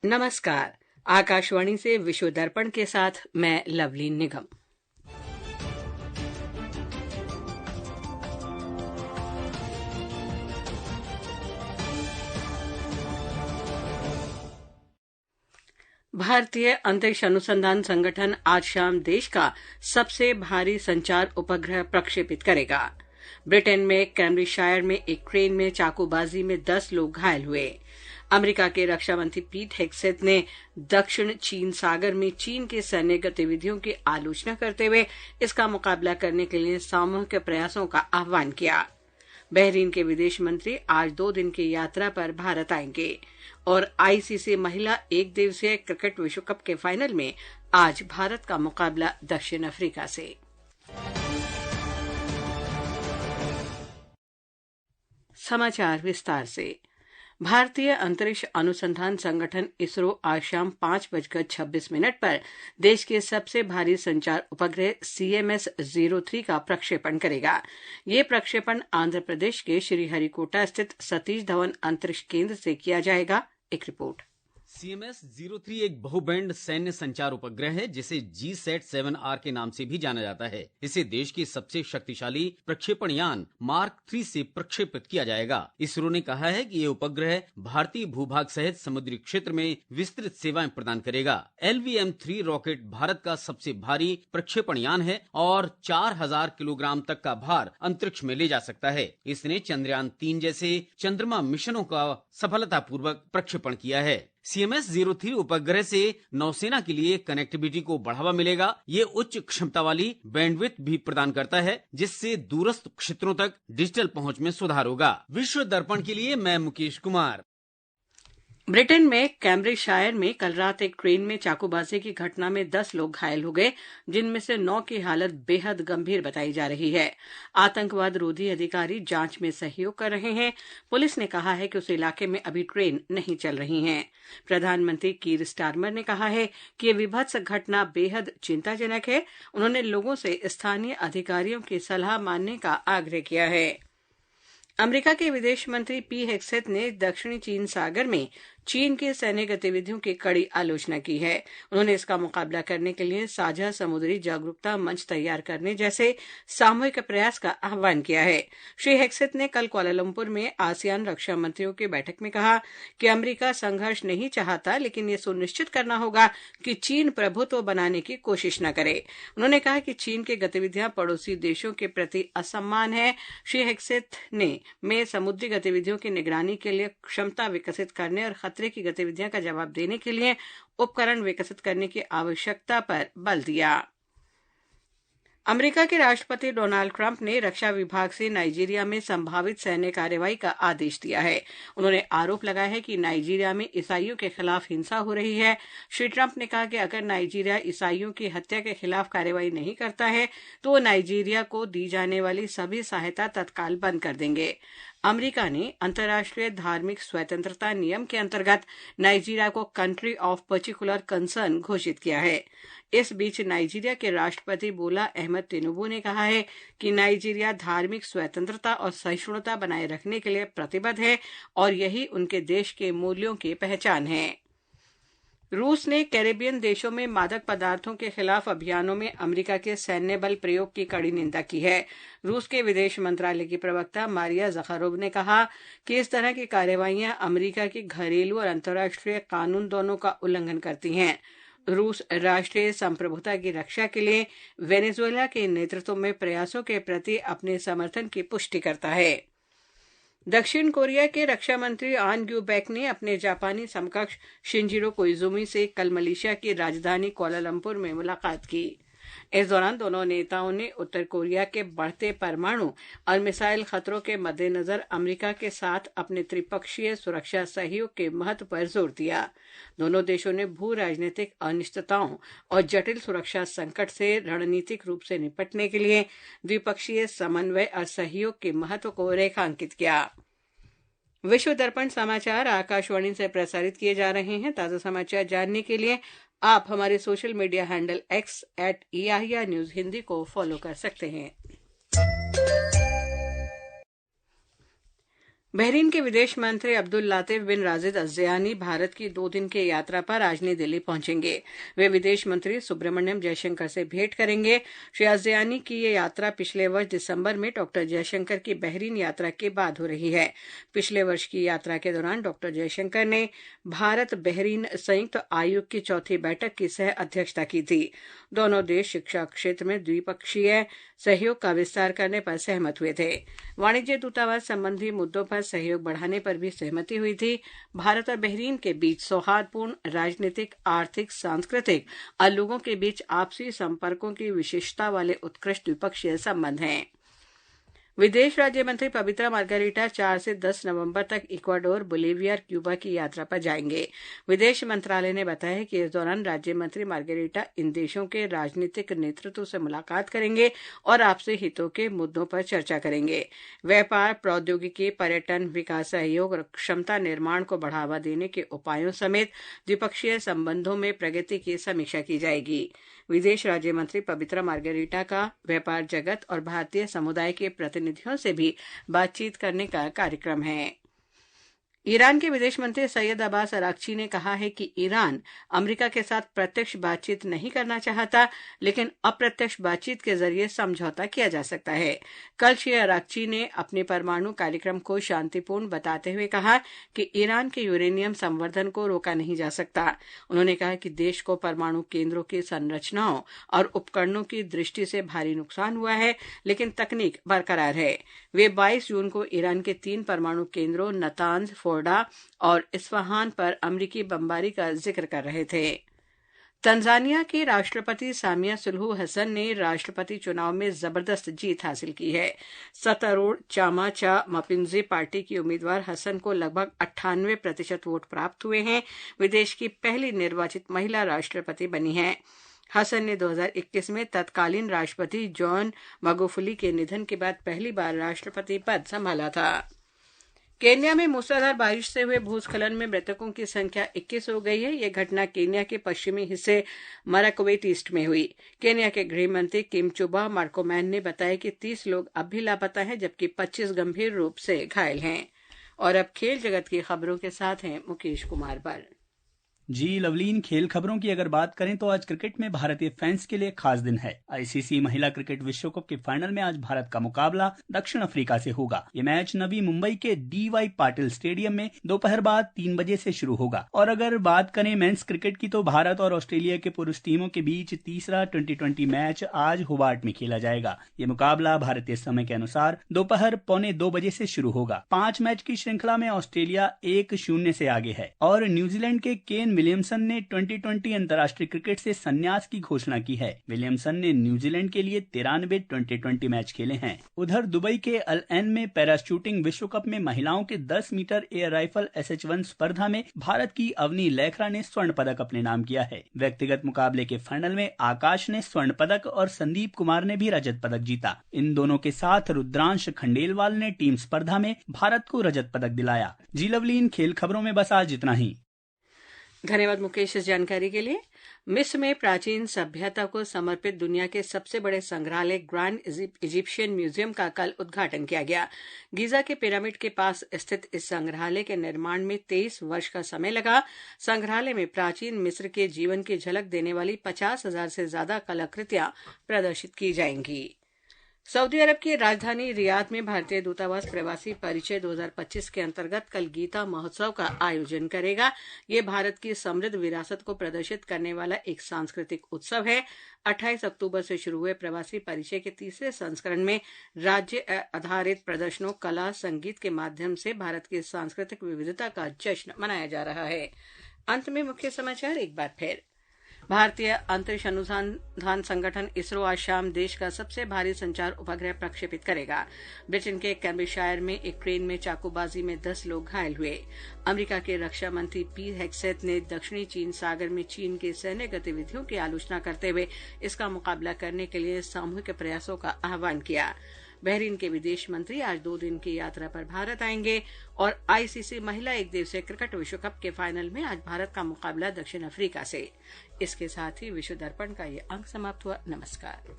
नमस्कार। आकाशवाणी से विश्व दर्पण के साथ मैं लवली निगम। भारतीय अंतरिक्ष अनुसंधान संगठन आज शाम देश का सबसे भारी संचार उपग्रह प्रक्षेपित करेगा। ब्रिटेन में कैम्ब्रिजशायर में एक ट्रेन में चाकूबाजी में 10 लोग घायल हुए। अमेरिका के रक्षा मंत्री पीट हेग्सेथ ने दक्षिण चीन सागर में चीन के सैन्य गतिविधियों की आलोचना करते हुए इसका मुकाबला करने के लिए सामूहिक प्रयासों का आह्वान किया। बहरीन के विदेश मंत्री आज 2 दिन की यात्रा पर भारत आएंगे और आईसीसी महिला एक दिवसीय क्रिकेट विश्व कप के फाइनल में आज भारत का मुकाबला दक्षिण अफ्रीका से। समाचार विस्तार से। भारतीय अंतरिक्ष अनुसंधान संगठन इसरो आज शाम 5:26 पर देश के सबसे भारी संचार उपग्रह CMS-03 का प्रक्षेपण करेगा। ये प्रक्षेपण आंध्र प्रदेश के श्रीहरिकोटा स्थित सतीश धवन अंतरिक्ष केंद्र से किया जाएगा। एक रिपोर्ट। CMS-03 एक बहुबैंड सैन्य संचार उपग्रह है जिसे GSAT-7R के नाम से भी जाना जाता है। इसे देश के सबसे शक्तिशाली प्रक्षेपण यान मार्क 3 से प्रक्षेपित किया जाएगा। इसरो ने कहा है कि ये उपग्रह भारतीय भूभाग सहित समुद्री क्षेत्र में विस्तृत सेवाएं प्रदान करेगा। LVM-3 रॉकेट भारत का सबसे भारी प्रक्षेपण यान है और 4000 किलोग्राम तक का भार अंतरिक्ष में ले जा सकता है। इसने चंद्रयान 3 जैसे चंद्रमा मिशनों का सफलतापूर्वक प्रक्षेपण किया है। CMS-03 उपग्रह से नौसेना के लिए कनेक्टिविटी को बढ़ावा मिलेगा। ये उच्च क्षमता वाली बैंडविड्थ भी प्रदान करता है जिससे दूरस्थ क्षेत्रों तक डिजिटल पहुंच में सुधार होगा। विश्व दर्पण के लिए मैं मुकेश कुमार। ब्रिटेन में कैम्ब्रिजशायर में कल रात एक ट्रेन में चाकूबाजी की घटना में 10 लोग घायल हो गए, जिनमें से 9 की हालत बेहद गंभीर बताई जा रही है। आतंकवाद रोधी अधिकारी जांच में सहयोग कर रहे हैं। पुलिस ने कहा है कि उस इलाके में अभी ट्रेन नहीं चल रही है। प्रधानमंत्री कीर स्टारमर ने कहा है कि ये विभत्स घटना बेहद चिंताजनक है। उन्होंने लोगों से स्थानीय अधिकारियों की सलाह मानने का आग्रह किया है। अमेरिका के विदेश मंत्री पी हेग्सेथ ने दक्षिणी चीन सागर में चीन के सैन्य गतिविधियों की कड़ी आलोचना की है। उन्होंने इसका मुकाबला करने के लिए साझा समुद्री जागरूकता मंच तैयार करने जैसे सामूहिक प्रयास का आह्वान किया है। श्री हेग्सेथ ने कल कुआलालंपुर में आसियान रक्षा मंत्रियों की बैठक में कहा कि अमेरिका संघर्ष नहीं चाहता, लेकिन ये सुनिश्चित करना होगा कि चीन प्रभुत्व बनाने की कोशिश न करे। उन्होंने कहा कि चीन की गतिविधियां पड़ोसी देशों के प्रति असम्मान है। श्री हेग्सेथ ने में समुद्री गतिविधियों की निगरानी के लिए क्षमता विकसित करने और खतरे की गतिविधियों का जवाब देने के लिए उपकरण विकसित करने की आवश्यकता पर बल दिया। अमेरिका के राष्ट्रपति डोनाल्ड ट्रंप ने रक्षा विभाग से नाइजीरिया में संभावित सैन्य कार्रवाई का आदेश दिया है। उन्होंने आरोप लगाया है कि नाइजीरिया में ईसाइयों के खिलाफ हिंसा हो रही है। श्री ट्रंप ने कहा कि अगर नाइजीरिया ईसाइयों की हत्या के खिलाफ कार्रवाई नहीं करता है तो वो नाइजीरिया को दी जाने वाली सभी सहायता तत्काल बंद कर देंगे। अमेरिका ने अंतर्राष्ट्रीय धार्मिक स्वतंत्रता नियम के अंतर्गत नाइजीरिया को कंट्री ऑफ पर्टिकुलर कंसर्न घोषित किया है। इस बीच नाइजीरिया के राष्ट्रपति बोला अहमद तिनुबू ने कहा है कि नाइजीरिया धार्मिक स्वतंत्रता और सहिष्णुता बनाए रखने के लिए प्रतिबद्ध है और यही उनके देश के मूल्यों की पहचान है। रूस ने कैरेबियन देशों में मादक पदार्थों के खिलाफ अभियानों में अमेरिका के सैन्य बल प्रयोग की कड़ी निंदा की है। रूस के विदेश मंत्रालय की प्रवक्ता मारिया ज़खारोव ने कहा कि इस तरह की कार्रवाइयां अमेरिका की घरेलू और अंतर्राष्ट्रीय कानून दोनों का उल्लंघन करती हैं। रूस राष्ट्रीय संप्रभुता की रक्षा के लिए वेनेजुएला के नेतृत्व में प्रयासों के प्रति अपने समर्थन की पुष्टि करता है। दक्षिण कोरिया के रक्षा मंत्री आन ग्यूबैक ने अपने जापानी समकक्ष शिंजिरो कोइजुमी से कल मलेशिया की राजधानी कुआलालंपुर में मुलाकात की। इस दौरान दोनों नेताओं ने उत्तर कोरिया के बढ़ते परमाणु और मिसाइल खतरों के मद्देनजर अमेरिका के साथ अपने त्रिपक्षीय सुरक्षा सहयोग के महत्व पर जोर दिया। दोनों देशों ने भू राजनीतिक अनिश्चितताओं और जटिल सुरक्षा संकट से रणनीतिक रूप से निपटने के लिए द्विपक्षीय समन्वय और सहयोग के महत्व को रेखांकित किया। विश्व दर्पण समाचार आकाशवाणी से प्रसारित किए जा रहे हैं। ताजा समाचार जानने के लिए आप हमारे social media handle X @EIA News Hindi को फॉलो कर सकते हैं। बहरीन के विदेश मंत्री अब्दुल लातिफ बिन राशिद अज़्ज़यानी भारत की 2 दिन की यात्रा पर आज नई दिल्ली पहुंचेंगे। वे विदेश मंत्री सुब्रमण्यम जयशंकर से भेंट करेंगे। श्री अज़्ज़यानी की ये यात्रा पिछले वर्ष दिसंबर में डॉक्टर जयशंकर की बहरीन यात्रा के बाद हो रही है। पिछले वर्ष की यात्रा के दौरान डॉक्टर जयशंकर ने भारत बहरीन संयुक्त आयोग की चौथी बैठक की सह अध्यक्षता की थी। दोनों देश शिक्षा क्षेत्र में द्विपक्षीय सहयोग का विस्तार करने पर सहमत हुए थे। वाणिज्य दूतावास संबंधी मुद्दों पर सहयोग बढ़ाने पर भी सहमति हुई थी। भारत और बहरीन के बीच सौहार्दपूर्ण राजनीतिक, आर्थिक, सांस्कृतिक और लोगों के बीच आपसी संपर्कों की विशेषता वाले उत्कृष्ट द्विपक्षीय संबंध हैं। विदेश राज्य मंत्री पवित्रा मार्गरीटा 4 से 10 नवंबर तक इक्वाडोर, बोलिविया और क्यूबा की यात्रा पर जाएंगे। विदेश मंत्रालय ने बताया कि इस दौरान राज्य मंत्री मार्गरीटा इन देशों के राजनीतिक नेतृत्व से मुलाकात करेंगे और आपसी हितों के मुद्दों पर चर्चा करेंगे। व्यापार, प्रौद्योगिकी, पर्यटन, विकास सहयोग और क्षमता निर्माण को बढ़ावा देने के उपायों समेत द्विपक्षीय संबंधों में प्रगति की समीक्षा की जाएगी। विदेश राज्य मंत्री पवित्रा मार्गरीटा का व्यापार जगत और भारतीय समुदाय के प्रतिनिधियों से भी बातचीत करने का कार्यक्रम है। ईरान के विदेश मंत्री सैयद अब्बास अराक्ची ने कहा है कि ईरान अमेरिका के साथ प्रत्यक्ष बातचीत नहीं करना चाहता, लेकिन अप्रत्यक्ष बातचीत के जरिए समझौता किया जा सकता है। कल श्री अराक्ची ने अपने परमाणु कार्यक्रम को शांतिपूर्ण बताते हुए कहा कि ईरान के यूरेनियम संवर्धन को रोका नहीं जा सकता। उन्होंने कहा कि देश को परमाणु केंद्रों की संरचनाओं और उपकरणों की दृष्टि से भारी नुकसान हुआ है, लेकिन तकनीक बरकरार है। वे 22 जून को ईरान के 3 परमाणु केंद्रों नतांज, फोर्डा और इस्फहान पर अमेरिकी बमबारी का जिक्र कर रहे थे। तंजानिया के राष्ट्रपति सामिया सुलहू हसन ने राष्ट्रपति चुनाव में जबरदस्त जीत हासिल की है। सत्तारूढ़ चामा चा मपिंजी पार्टी की उम्मीदवार हसन को लगभग 98% वोट प्राप्त हुए हैं। वे देश की पहली निर्वाचित महिला राष्ट्रपति बनी हैं। हसन ने 2021 में तत्कालीन राष्ट्रपति जॉन मगुफुली के निधन के बाद पहली बार राष्ट्रपति पद संभाला था। केन्या में मूसलाधार बारिश से हुए भूस्खलन में मृतकों की संख्या 21 हो गई है। यह घटना केन्या के पश्चिमी हिस्से मराक्वेट ईस्ट में हुई। केन्या के गृह मंत्री किमचुबा मार्कोमैन ने बताया कि 30 लोग अब भी लापता हैं, जबकि 25 गंभीर रूप से घायल हैं। और अब खेल जगत की खबरों के साथ हैं मुकेश कुमार बल। जी लवलीन, खेल खबरों की अगर बात करें तो आज क्रिकेट में भारतीय फैंस के लिए खास दिन है। आईसीसी महिला क्रिकेट विश्व कप के फाइनल में आज भारत का मुकाबला दक्षिण अफ्रीका से होगा। ये मैच नवी मुंबई के डीवाई पाटिल स्टेडियम में दोपहर बाद 3 बजे से शुरू होगा। और अगर बात करें मेंस क्रिकेट की तो भारत और ऑस्ट्रेलिया के पुरुष टीमों के बीच तीसरा T20 मैच आज होबार्ट में खेला जाएगा। ये मुकाबला भारतीय समय के अनुसार दोपहर 1:45 बजे से शुरू होगा। 5 मैच की श्रृंखला में ऑस्ट्रेलिया 1-0 से आगे है और न्यूजीलैंड के केन विलियमसन ने T20 अंतर्राष्ट्रीय क्रिकेट से संन्यास की घोषणा की है। विलियमसन ने न्यूजीलैंड के लिए 93 T20 मैच खेले हैं। उधर दुबई के अल एन में पैराशूटिंग विश्व कप में महिलाओं के 10 मीटर एयर राइफल SH1 स्पर्धा में भारत की अवनी लैखरा ने स्वर्ण पदक अपने नाम किया है। व्यक्तिगत मुकाबले के फाइनल में आकाश ने स्वर्ण पदक और संदीप कुमार ने भी रजत पदक जीता। इन दोनों के साथ रुद्रांश खंडेलवाल ने टीम स्पर्धा में भारत को रजत पदक दिलाया। जी लवलीन, खेल खबरों में बस आज इतना ही। धन्यवाद मुकेश इस जानकारी के लिए। मिस्र में प्राचीन सभ्यता को समर्पित दुनिया के सबसे बड़े संग्रहालय ग्रैंड इजिप्शियन म्यूजियम का कल उद्घाटन किया गया। गीजा के पिरामिड के पास स्थित इस संग्रहालय के निर्माण में 23 वर्ष का समय लगा। संग्रहालय में प्राचीन मिस्र के जीवन की झलक देने वाली 50,000 से ज्यादा कलाकृतियां प्रदर्शित की जाएंगी। सऊदी अरब की राजधानी रियाद में भारतीय दूतावास प्रवासी परिचय 2025 के अंतर्गत कल गीता महोत्सव का आयोजन करेगा। ये भारत की समृद्ध विरासत को प्रदर्शित करने वाला एक सांस्कृतिक उत्सव है। 28 अक्टूबर से शुरू हुए प्रवासी परिचय के तीसरे संस्करण में राज्य आधारित प्रदर्शनों, कला, संगीत के माध्यम से भारत की सांस्कृतिक विविधता का जश्न मनाया जा रहा है। अंत में मुख्य समाचार एक बार फिर। भारतीय अंतरिक्ष अनुसंधान संगठन इसरो आज शाम देश का सबसे भारी संचार उपग्रह प्रक्षेपित करेगा। ब्रिटेन के कैम्ब्रियशायर में एक ट्रेन में चाकूबाजी में 10 लोग घायल हुए। अमेरिका के रक्षा मंत्री पीट हेग्सेथ ने दक्षिणी चीन सागर में चीन के सैन्य गतिविधियों की आलोचना करते हुए इसका मुकाबला करने के लिए सामूहिक प्रयासों का आह्वान किया। बहरीन के विदेश मंत्री आज 2 दिन की यात्रा पर भारत आएंगे और आईसीसी महिला एक दिवसीय क्रिकेट विश्व कप के फाइनल में आज भारत का मुकाबला दक्षिण अफ्रीका से। इसके साथ ही विश्व दर्पण का ये अंक समाप्त हुआ। नमस्कार।